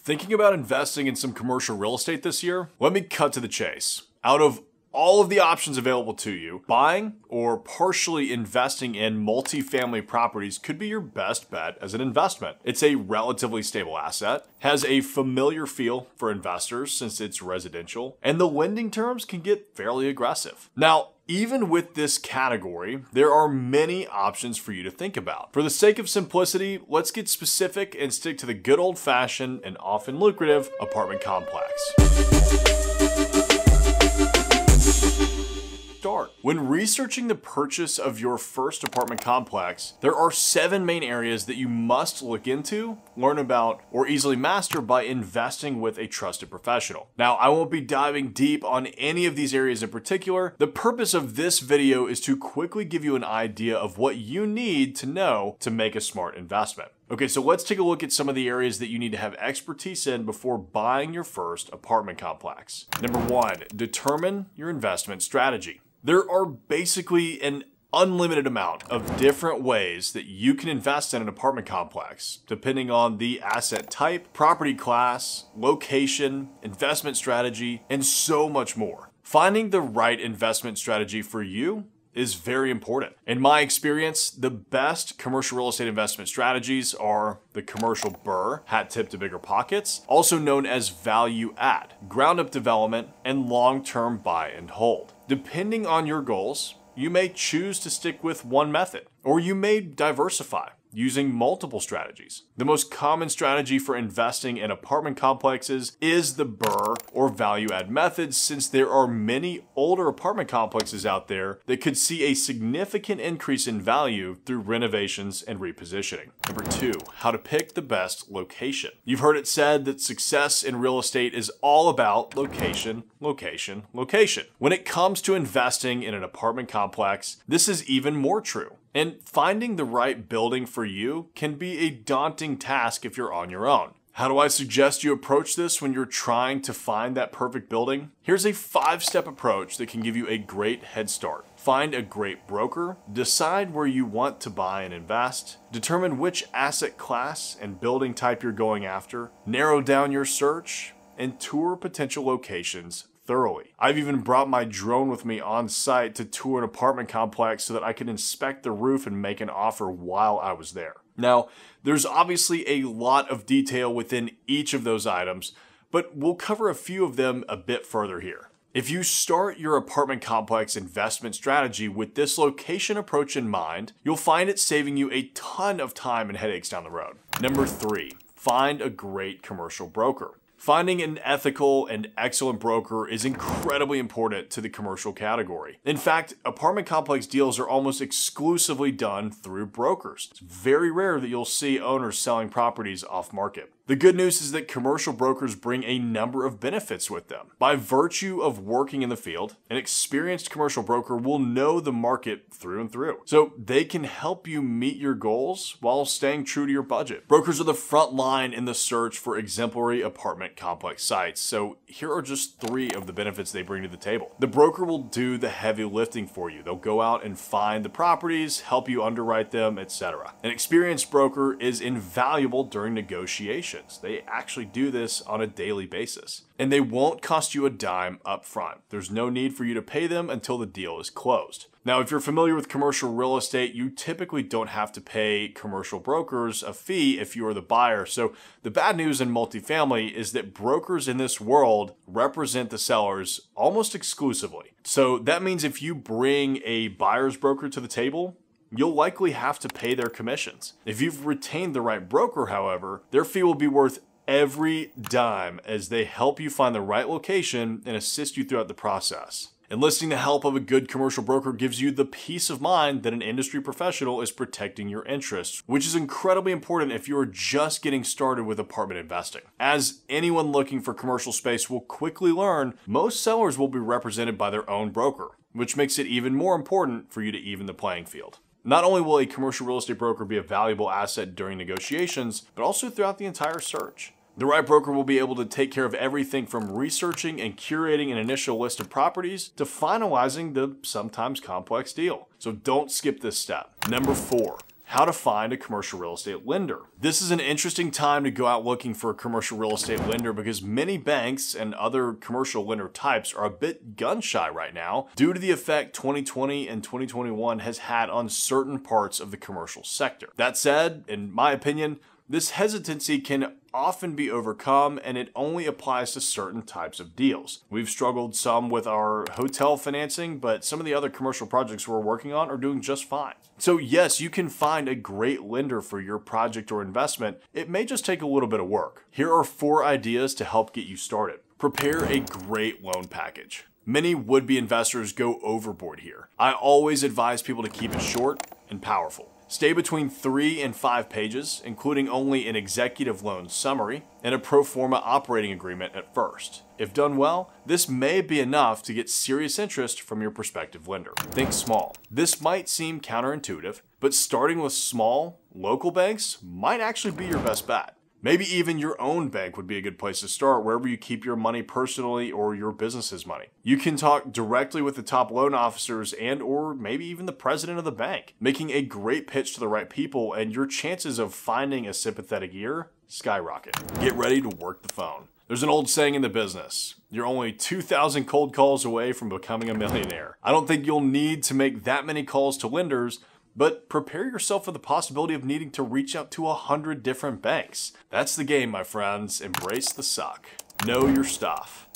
Thinking about investing in some commercial real estate this year? Let me cut to the chase. Out of all of the options available to you, buying or partially investing in multifamily properties could be your best bet as an investment. It's a relatively stable asset, has a familiar feel for investors since it's residential, and the lending terms can get fairly aggressive. Now, even with this category, there are many options for you to think about. For the sake of simplicity, let's get specific and stick to the good old-fashioned and often lucrative apartment complex. When researching the purchase of your first apartment complex, there are 7 main areas that you must look into, learn about, or easily master by investing with a trusted professional. Now, I won't be diving deep on any of these areas in particular. The purpose of this video is to quickly give you an idea of what you need to know to make a smart investment. Okay, so let's take a look at some of the areas that you need to have expertise in before buying your first apartment complex. Number 1, determine your investment strategy. There are basically an unlimited amount of different ways that you can invest in an apartment complex, depending on the asset type, property class, location, investment strategy, and so much more. Finding the right investment strategy for you is very important. In my experience, the best commercial real estate investment strategies are the commercial BRRRR, hat tip to bigger pockets, also known as value add, ground up development, and long-term buy and hold. Depending on your goals, you may choose to stick with one method, or you may diversify using multiple strategies. The most common strategy for investing in apartment complexes is the BRRRR or value add method, since there are many older apartment complexes out there that could see a significant increase in value through renovations and repositioning. Number 2, how to pick the best location. You've heard it said that success in real estate is all about location, location, location. When it comes to investing in an apartment complex, this is even more true. And finding the right building for you can be a daunting task if you're on your own. How do I suggest you approach this when you're trying to find that perfect building? Here's a 5-step approach that can give you a great head start. Find a great broker, decide where you want to buy and invest, determine which asset class and building type you're going after, narrow down your search, and tour potential locations thoroughly. I've even brought my drone with me on site to tour an apartment complex so that I could inspect the roof and make an offer while I was there. Now, there's obviously a lot of detail within each of those items, but we'll cover a few of them a bit further here. If you start your apartment complex investment strategy with this location approach in mind, you'll find it saving you a ton of time and headaches down the road. Number 3, find a great commercial broker. Finding an ethical and excellent broker is incredibly important to the commercial category. In fact, apartment complex deals are almost exclusively done through brokers. It's very rare that you'll see owners selling properties off market. The good news is that commercial brokers bring a number of benefits with them. By virtue of working in the field, an experienced commercial broker will know the market through and through. So they can help you meet your goals while staying true to your budget. Brokers are the front line in the search for exemplary apartment complex sites. So here are just 3 of the benefits they bring to the table. The broker will do the heavy lifting for you. They'll go out and find the properties, help you underwrite them, etc. An experienced broker is invaluable during negotiations. They actually do this on a daily basis. And they won't cost you a dime up front. There's no need for you to pay them until the deal is closed. Now, if you're familiar with commercial real estate, you typically don't have to pay commercial brokers a fee if you are the buyer. So the bad news in multifamily is that brokers in this world represent the sellers almost exclusively. So that means if you bring a buyer's broker to the table, you'll likely have to pay their commissions. If you've retained the right broker, however, their fee will be worth every dime as they help you find the right location and assist you throughout the process. Enlisting the help of a good commercial broker gives you the peace of mind that an industry professional is protecting your interests, which is incredibly important if you are just getting started with apartment investing. As anyone looking for commercial space will quickly learn, most sellers will be represented by their own broker, which makes it even more important for you to even the playing field. Not only will a commercial real estate broker be a valuable asset during negotiations, but also throughout the entire search. The right broker will be able to take care of everything from researching and curating an initial list of properties to finalizing the sometimes complex deal. So don't skip this step. Number 4, How to find a commercial real estate lender. This is an interesting time to go out looking for a commercial real estate lender because many banks and other commercial lender types are a bit gun shy right now due to the effect 2020 and 2021 has had on certain parts of the commercial sector. That said, in my opinion, this hesitancy can often be overcome, and it only applies to certain types of deals. We've struggled some with our hotel financing, but some of the other commercial projects we're working on are doing just fine. So yes, you can find a great lender for your project or investment. It may just take a little bit of work. Here are 4 ideas to help get you started. Prepare a great loan package. Many would-be investors go overboard here. I always advise people to keep it short and powerful. Stay between 3 and 5 pages, including only an executive loan summary and a pro forma operating agreement at first. If done well, this may be enough to get serious interest from your prospective lender. Think small. This might seem counterintuitive, but starting with small, local banks might actually be your best bet. Maybe even your own bank would be a good place to start, wherever you keep your money personally or your business's money. You can talk directly with the top loan officers and or maybe even the president of the bank, making a great pitch to the right people, and your chances of finding a sympathetic ear skyrocket. Get ready to work the phone. There's an old saying in the business, you're only 2,000 cold calls away from becoming a millionaire. I don't think you'll need to make that many calls to lenders, but prepare yourself for the possibility of needing to reach out to 100 different banks. That's the game, my friends. Embrace the suck. Know your stuff.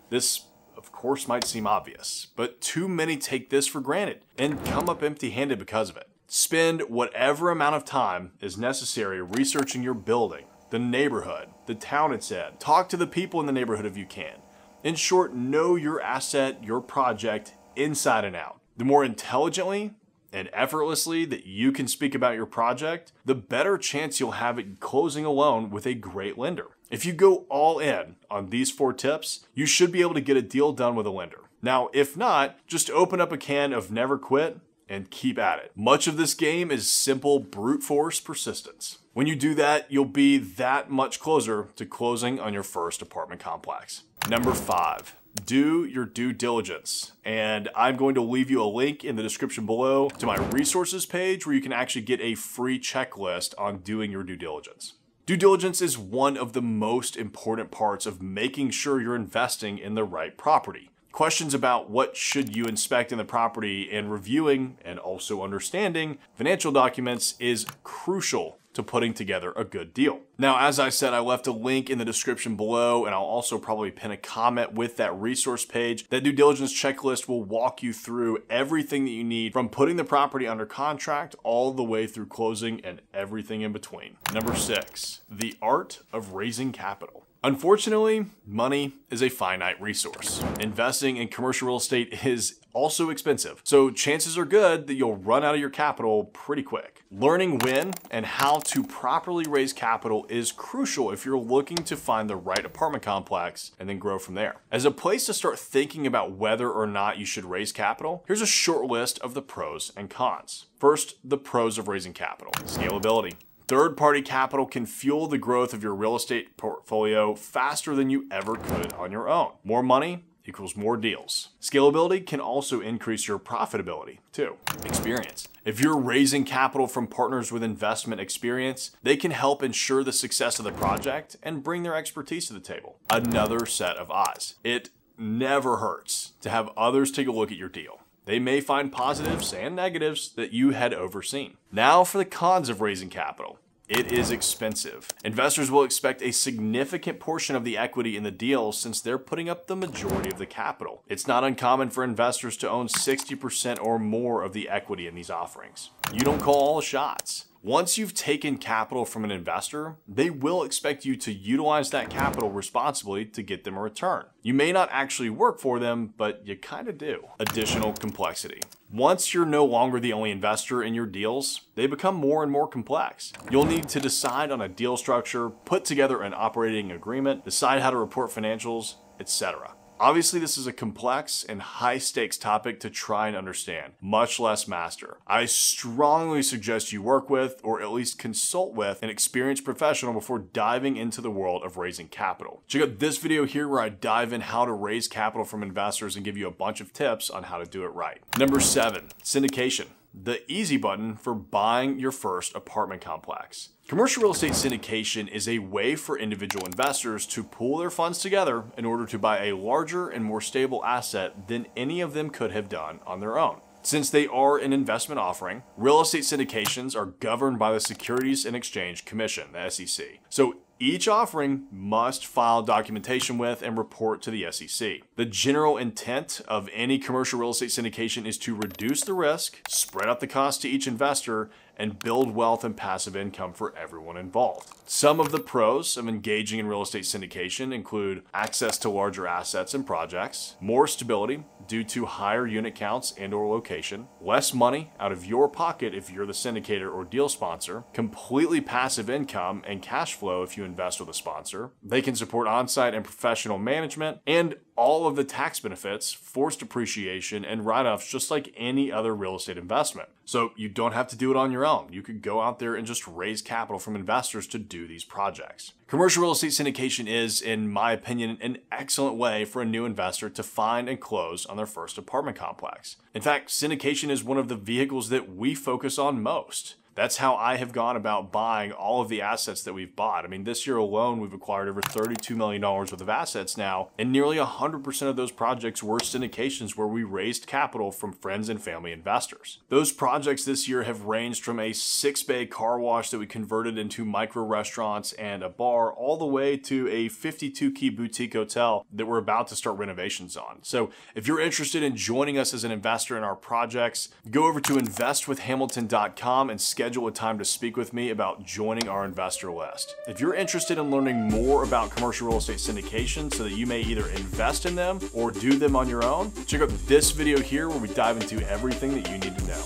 This, of course, might seem obvious, but too many take this for granted and come up empty-handed because of it. Spend whatever amount of time is necessary researching your building, the neighborhood, the town it's in. Talk to the people in the neighborhood if you can. In short, know your asset, your project, inside and out. The more intelligently and effortlessly that you can speak about your project, the better chance you'll have at closing a loan with a great lender. If you go all in on these 4 tips, you should be able to get a deal done with a lender. Now, if not, just open up a can of Never Quit and keep at it. Much of this game is simple brute force persistence. When you do that, you'll be that much closer to closing on your first apartment complex. Number 5. Do your due diligence. And I'm going to leave you a link in the description below to my resources page where you can actually get a free checklist on doing your due diligence. Due diligence is one of the most important parts of making sure you're investing in the right property. Questions about what should you inspect in the property and reviewing and also understanding financial documents is crucial to putting together a good deal. Now, as I said, I left a link in the description below, and I'll also probably pin a comment with that resource page. That due diligence checklist will walk you through everything that you need from putting the property under contract all the way through closing and everything in between. Number 6, the art of raising capital. Unfortunately, money is a finite resource. Investing in commercial real estate is also expensive, so chances are good that you'll run out of your capital pretty quick. Learning when and how to properly raise capital is crucial if you're looking to find the right apartment complex and then grow from there. As a place to start thinking about whether or not you should raise capital, here's a short list of the pros and cons. First, the pros of raising capital. Scalability. Third-party capital can fuel the growth of your real estate portfolio faster than you ever could on your own. More money equals more deals. Scalability can also increase your profitability too. Experience. If you're raising capital from partners with investment experience, they can help ensure the success of the project and bring their expertise to the table. Another set of eyes. It never hurts to have others take a look at your deal. They may find positives and negatives that you had overseen. Now for the cons of raising capital. It is expensive. Investors will expect a significant portion of the equity in the deal since they're putting up the majority of the capital. It's not uncommon for investors to own 60% or more of the equity in these offerings. You don't call all the shots. Once you've taken capital from an investor, they will expect you to utilize that capital responsibly to get them a return. You may not actually work for them, but you kind of do. Additional complexity. Once you're no longer the only investor in your deals, they become more and more complex. You'll need to decide on a deal structure, put together an operating agreement, decide how to report financials, etc. Obviously, this is a complex and high-stakes topic to try and understand, much less master. I strongly suggest you work with, or at least consult with, an experienced professional before diving into the world of raising capital. Check out this video here where I dive in how to raise capital from investors and give you a bunch of tips on how to do it right. Number 7, syndication. the easy button for buying your first apartment complex. Commercial real estate syndication is a way for individual investors to pool their funds together in order to buy a larger and more stable asset than any of them could have done on their own. Since they are an investment offering, real estate syndications are governed by the Securities and Exchange Commission, the SEC. So each offering must file documentation with and report to the SEC. The general intent of any commercial real estate syndication is to reduce the risk, spread out the cost to each investor, and build wealth and passive income for everyone involved. Some of the pros of engaging in real estate syndication include access to larger assets and projects, more stability due to higher unit counts and/or location, less money out of your pocket if you're the syndicator or deal sponsor, completely passive income and cash flow if you invest with a sponsor. They can support on-site and professional management, and all of the tax benefits, forced depreciation, and write-offs just like any other real estate investment. So you don't have to do it on your own. You could go out there and just raise capital from investors to do these projects. Commercial real estate syndication is, in my opinion, an excellent way for a new investor to find and close on their first apartment complex. In fact, syndication is one of the vehicles that we focus on most. That's how I have gone about buying all of the assets that we've bought. I mean, this year alone, we've acquired over $32 million worth of assets now, and nearly 100% of those projects were syndications where we raised capital from friends and family investors. Those projects this year have ranged from a 6-bay car wash that we converted into micro restaurants and a bar, all the way to a 52-key boutique hotel that we're about to start renovations on. So if you're interested in joining us as an investor in our projects, go over to investwithhamilton.com and schedule a time to speak with me about joining our investor list. If you're interested in learning more about commercial real estate syndication so that you may either invest in them or do them on your own, check out this video here where we dive into everything that you need to know.